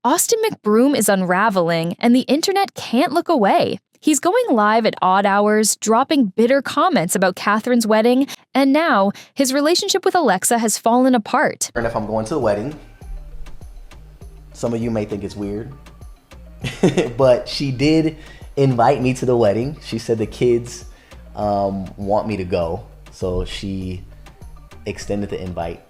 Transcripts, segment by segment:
Austin McBroom is unraveling, and the internet can't look away. He's going live at odd hours, dropping bitter comments about Catherine's wedding, and now his relationship with Alexa has fallen apart. And if I'm going to the wedding, some of you may think it's weird, but she did invite me to the wedding. She said the kids want me to go, so she extended the invite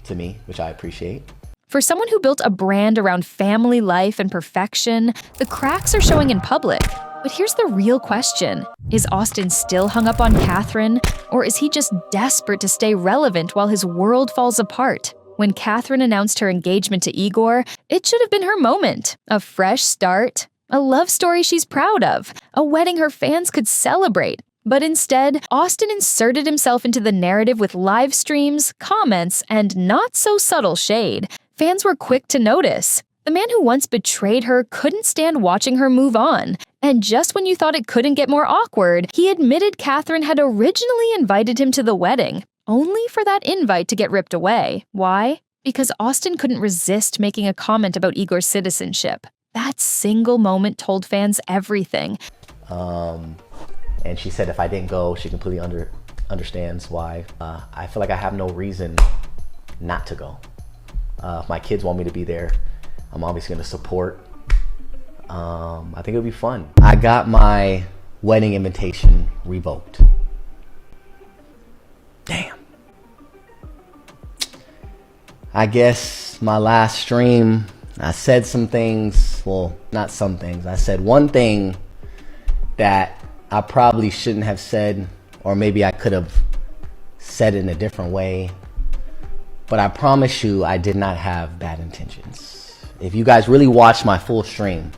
to me, which I appreciate. For someone who built a brand around family life and perfection, the cracks are showing in public. But here's the real question. Is Austin still hung up on Catherine, or is he just desperate to stay relevant while his world falls apart? When Catherine announced her engagement to Igor, it should have been her moment. A fresh start, a love story she's proud of, a wedding her fans could celebrate. But instead, Austin inserted himself into the narrative with live streams, comments, and not-so-subtle shade. Fans were quick to notice. The man who once betrayed her couldn't stand watching her move on. And just when you thought it couldn't get more awkward, he admitted Catherine had originally invited him to the wedding, only for that invite to get ripped away. Why? Because Austin couldn't resist making a comment about Igor's citizenship. That single moment told fans everything. And she said if I didn't go, she completely understands why. I feel like I have no reason not to go. If my kids want me to be there, I'm obviously going to support. I think it'll be fun. I got my wedding invitation revoked. Damn. I guess my last stream, I said some things, well, not some things. I said one thing that I probably shouldn't have said, or maybe I could have said it in a different way. But I promise you, I did not have bad intentions. If you guys really watched my full stream,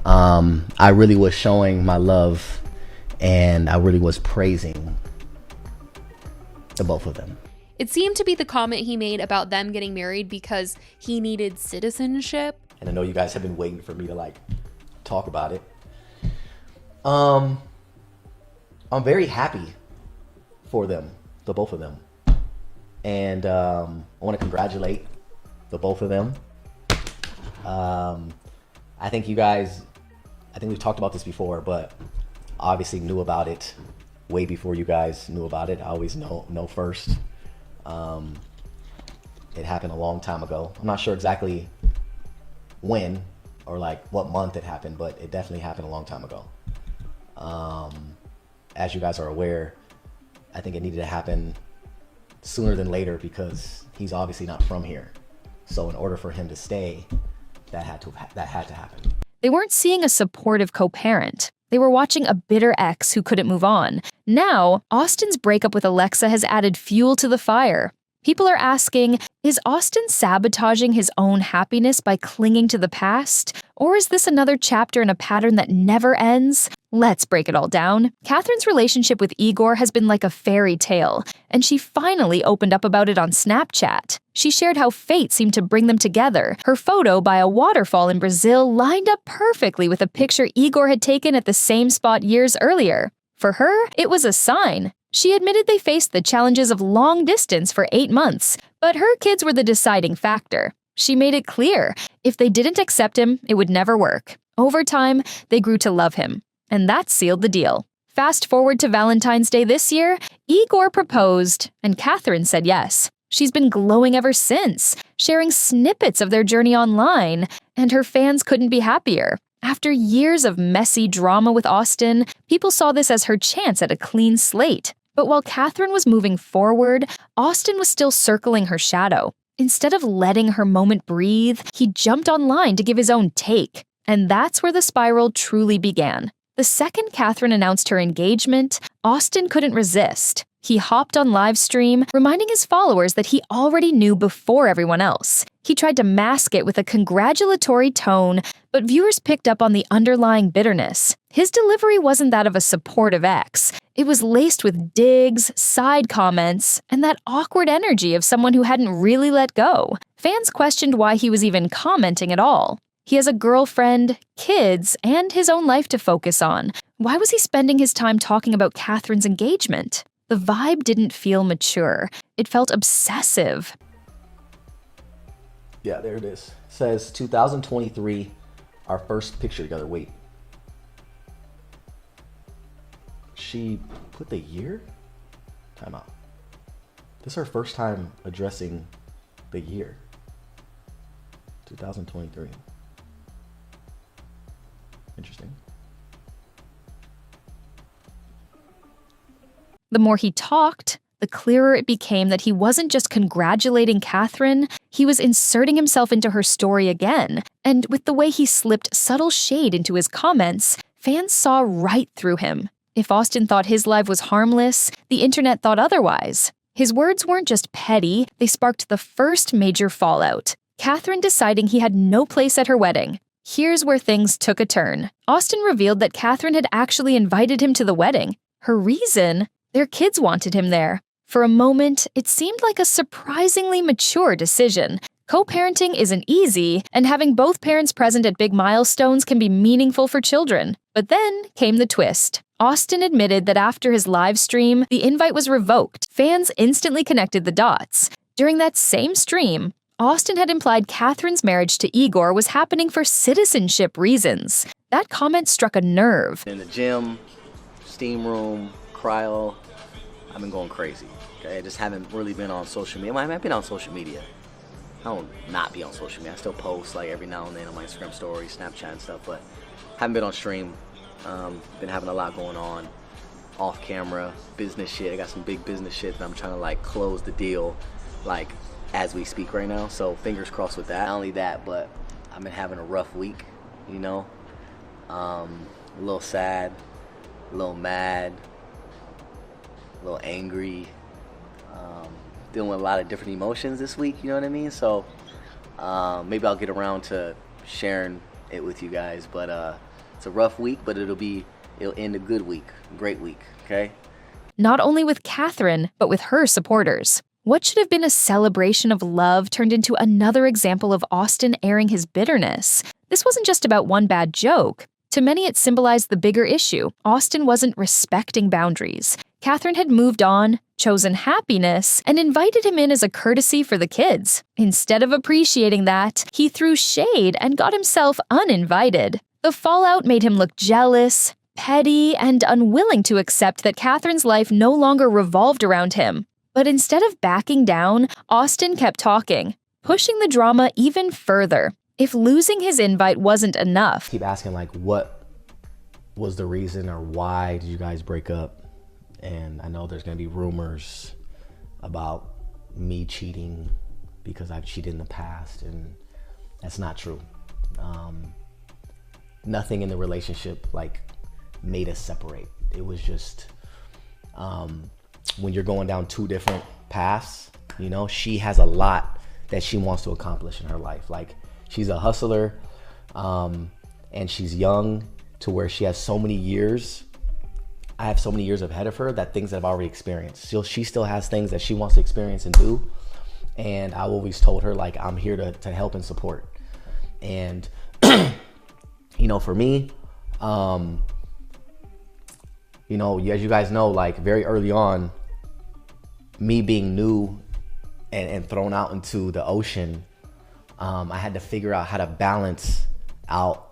I really was showing my love, and I really was praising the both of them. It seemed to be the comment he made about them getting married because he needed citizenship. And I know you guys have been waiting for me to talk about it. I'm very happy for them, the both of them. And I want to congratulate the both of them. I think you guys, I think we've talked about this before, but obviously knew about it way before you guys knew about it. I always know first. It happened a long time ago. I'm not sure exactly when or what month it happened, but it definitely happened a long time ago. As you guys are aware, I think it needed to happen sooner than later because he's obviously not from here. So in order for him to stay, that had to happen. They weren't seeing a supportive co-parent. They were watching a bitter ex who couldn't move on. Now, Austin's breakup with Alexa has added fuel to the fire. People are asking, is Austin sabotaging his own happiness by clinging to the past? Or is this another chapter in a pattern that never ends? Let's break it all down. Catherine's relationship with Igor has been like a fairy tale, and she finally opened up about it on Snapchat. She shared how fate seemed to bring them together. Her photo by a waterfall in Brazil lined up perfectly with a picture Igor had taken at the same spot years earlier. For her, it was a sign. She admitted they faced the challenges of long distance for 8 months, but her kids were the deciding factor. She made it clear, if they didn't accept him, it would never work. Over time, they grew to love him. And that sealed the deal. Fast forward to Valentine's Day this year, Igor proposed, and Catherine said yes. She's been glowing ever since, sharing snippets of their journey online, and her fans couldn't be happier. After years of messy drama with Austin, people saw this as her chance at a clean slate. But while Catherine was moving forward, Austin was still circling her shadow. Instead of letting her moment breathe, he jumped online to give his own take. And that's where the spiral truly began. The second Catherine announced her engagement, Austin couldn't resist. He hopped on live stream, reminding his followers that he already knew before everyone else. He tried to mask it with a congratulatory tone, but viewers picked up on the underlying bitterness. His delivery wasn't that of a supportive ex. It was laced with digs, side comments, and that awkward energy of someone who hadn't really let go. Fans questioned why he was even commenting at all. He has a girlfriend, kids, and his own life to focus on. Why was he spending his time talking about Catherine's engagement? The vibe didn't feel mature. It felt obsessive. Yeah, there it is. says 2023, our first picture together. Wait. She put the year? Time out. This is her first time addressing the year. 2023. Interesting. The more he talked, the clearer it became that he wasn't just congratulating Catherine, he was inserting himself into her story again. And with the way he slipped subtle shade into his comments, fans saw right through him. If Austin thought his life was harmless, the internet thought otherwise. His words weren't just petty, they sparked the first major fallout. Catherine deciding he had no place at her wedding. Here's where things took a turn. Austin revealed that Catherine had actually invited him to the wedding. Her reason? Their kids wanted him there. For a moment, it seemed like a surprisingly mature decision. Co-parenting isn't easy, and having both parents present at big milestones can be meaningful for children. But then came the twist. Austin admitted that after his live stream, the invite was revoked. Fans instantly connected the dots. During that same stream, Austin had implied Catherine's marriage to Igor was happening for citizenship reasons. That comment struck a nerve. In the gym, steam room, cryo, I've been going crazy. Okay, I just haven't really been on social media. I've been on social media. I don't not be on social media. I still post like every now and then on my Instagram stories, Snapchat and stuff, but haven't been on stream. Been having a lot going on off camera, business shit. I got some big business shit that I'm trying to like close the deal like as we speak right now. So fingers crossed with that. Not only that, but I've been having a rough week, you know. A little sad, a little mad, a little angry. Dealing with a lot of different emotions this week, you know what I mean? So maybe I'll get around to sharing it with you guys, but it's a rough week, but it'll end a good week, great week, okay? Not only with Catherine, but with her supporters. What should have been a celebration of love turned into another example of Austin airing his bitterness. This wasn't just about one bad joke. To many, it symbolized the bigger issue. Austin wasn't respecting boundaries. Catherine had moved on, chosen happiness, and invited him in as a courtesy for the kids. Instead of appreciating that, he threw shade and got himself uninvited. The fallout made him look jealous, petty, and unwilling to accept that Catherine's life no longer revolved around him. But instead of backing down, Austin kept talking, pushing the drama even further. If losing his invite wasn't enough, Keep asking like, what was the reason or why did you guys break up? And I know there's gonna be rumors about me cheating because I've cheated in the past, and that's not true. Nothing in the relationship like made us separate. It was just when you're going down two different paths, you know, she has a lot that she wants to accomplish in her life. Like, she's a hustler, and she's young to where she has so many years. I have so many years ahead of her that things that I've already experienced. She still has things that she wants to experience and do. And I always told her, like, I'm here to help and support. And, you know, for me, you know, as you guys know, like very early on, me being new and thrown out into the ocean, I had to figure out how to balance out,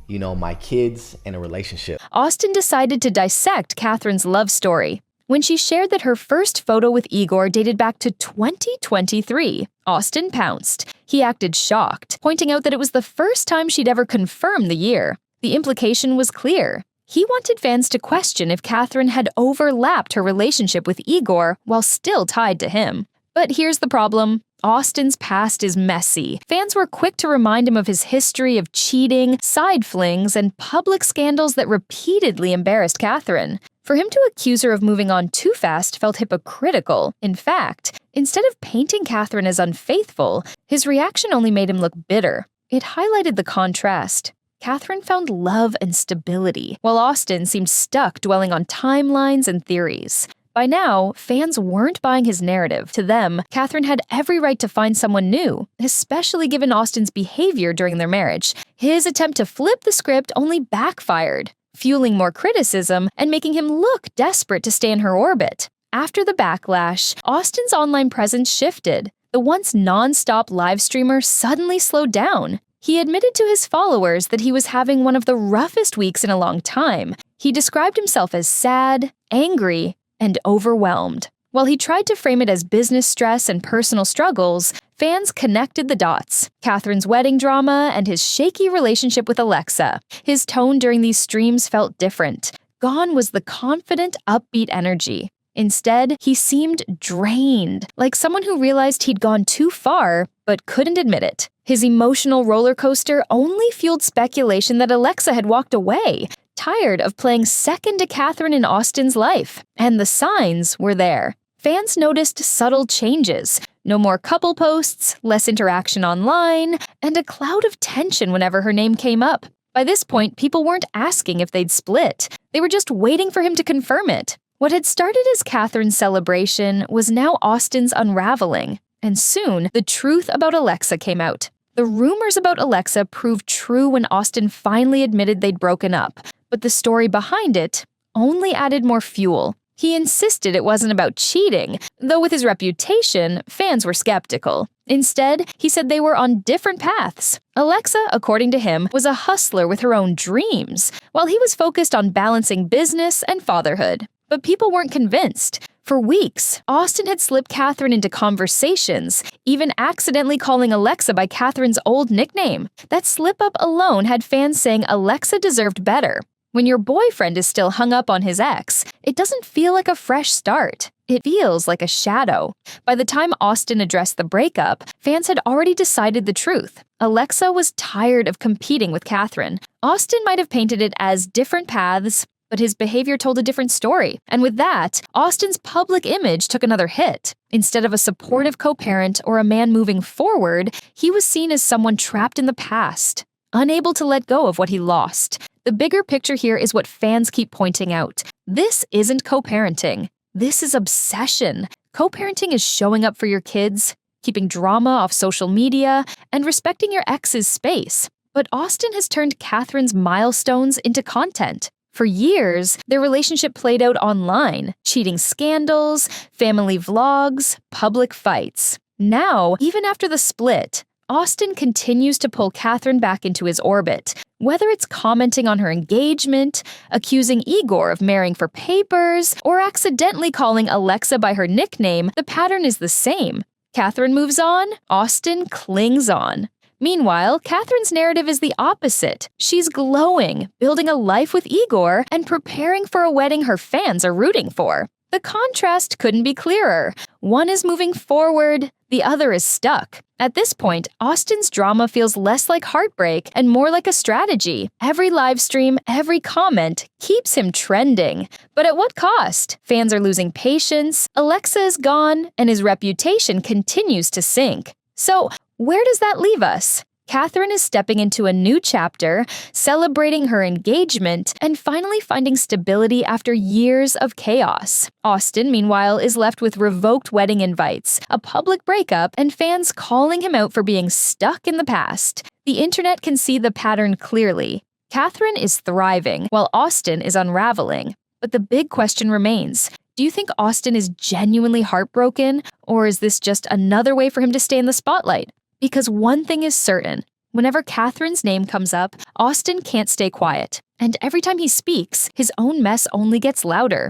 you know, my kids and a relationship. Austin decided to dissect Catherine's love story. When she shared that her first photo with Igor dated back to 2023, Austin pounced. He acted shocked, pointing out that it was the first time she'd ever confirmed the year. The implication was clear. He wanted fans to question if Catherine had overlapped her relationship with Igor while still tied to him. But here's the problem. Austin's past is messy. Fans were quick to remind him of his history of cheating, side flings, and public scandals that repeatedly embarrassed Catherine. For him to accuse her of moving on too fast felt hypocritical. In fact, instead of painting Catherine as unfaithful, his reaction only made him look bitter. It highlighted the contrast. Catherine found love and stability, while Austin seemed stuck dwelling on timelines and theories. By now, fans weren't buying his narrative. To them, Catherine had every right to find someone new, especially given Austin's behavior during their marriage. His attempt to flip the script only backfired, fueling more criticism and making him look desperate to stay in her orbit. After the backlash, Austin's online presence shifted. the once non-stop live streamer suddenly slowed down. He admitted to his followers that he was having one of the roughest weeks in a long time. He described himself as sad, angry, and overwhelmed. While he tried to frame it as business stress and personal struggles, fans connected the dots. Catherine's wedding drama and his shaky relationship with Alexa. His tone during these streams felt different. Gone was the confident, upbeat energy. Instead, he seemed drained, like someone who realized he'd gone too far but couldn't admit it. His emotional roller coaster only fueled speculation that Alexa had walked away, tired of playing second to Catherine in Austin's life. And the signs were there. Fans noticed subtle changes. No more couple posts, less interaction online, and a cloud of tension whenever her name came up. By this point, people weren't asking if they'd split. They were just waiting for him to confirm it. What had started as Catherine's celebration was now Austin's unraveling. And soon, the truth about Alexa came out. The rumors about Alexa proved true when Austin finally admitted they'd broken up. But the story behind it only added more fuel. He insisted it wasn't about cheating, though with his reputation, fans were skeptical. Instead, he said they were on different paths. Alexa, according to him, was a hustler with her own dreams, while he was focused on balancing business and fatherhood. But people weren't convinced. For weeks, Austin had slipped Catherine into conversations, even accidentally calling Alexa by Catherine's old nickname. That slip-up alone had fans saying Alexa deserved better. When your boyfriend is still hung up on his ex, it doesn't feel like a fresh start. It feels like a shadow. By the time Austin addressed the breakup, fans had already decided the truth. Alexa was tired of competing with Catherine. Austin might have painted it as different paths, but his behavior told a different story. And with that, Austin's public image took another hit. Instead of a supportive co-parent or a man moving forward, he was seen as someone trapped in the past, unable to let go of what he lost. The bigger picture here is what fans keep pointing out. This isn't co-parenting. This is obsession. Co-parenting is showing up for your kids, keeping drama off social media, and respecting your ex's space. But Austin has turned Catherine's milestones into content. For years, their relationship played out online, cheating scandals, family vlogs, public fights. Now, even after the split, Austin continues to pull Catherine back into his orbit. Whether it's commenting on her engagement, accusing Igor of marrying for papers, or accidentally calling Alexa by her nickname, the pattern is the same. Catherine moves on, Austin clings on. Meanwhile, Catherine's narrative is the opposite. She's glowing, building a life with Igor, and preparing for a wedding her fans are rooting for. The contrast couldn't be clearer. One is moving forward, the other is stuck. At this point, Austin's drama feels less like heartbreak and more like a strategy. Every live stream, every comment keeps him trending. But at what cost? Fans are losing patience, Alexa is gone, and his reputation continues to sink. So, where does that leave us? Catherine is stepping into a new chapter, celebrating her engagement, and finally finding stability after years of chaos. Austin, meanwhile, is left with revoked wedding invites, a public breakup, and fans calling him out for being stuck in the past. The internet can see the pattern clearly. Catherine is thriving, while Austin is unraveling. But the big question remains. Do you think Austin is genuinely heartbroken, or is this just another way for him to stay in the spotlight? Because one thing is certain, whenever Catherine's name comes up, Austin can't stay quiet. And every time he speaks, his own mess only gets louder.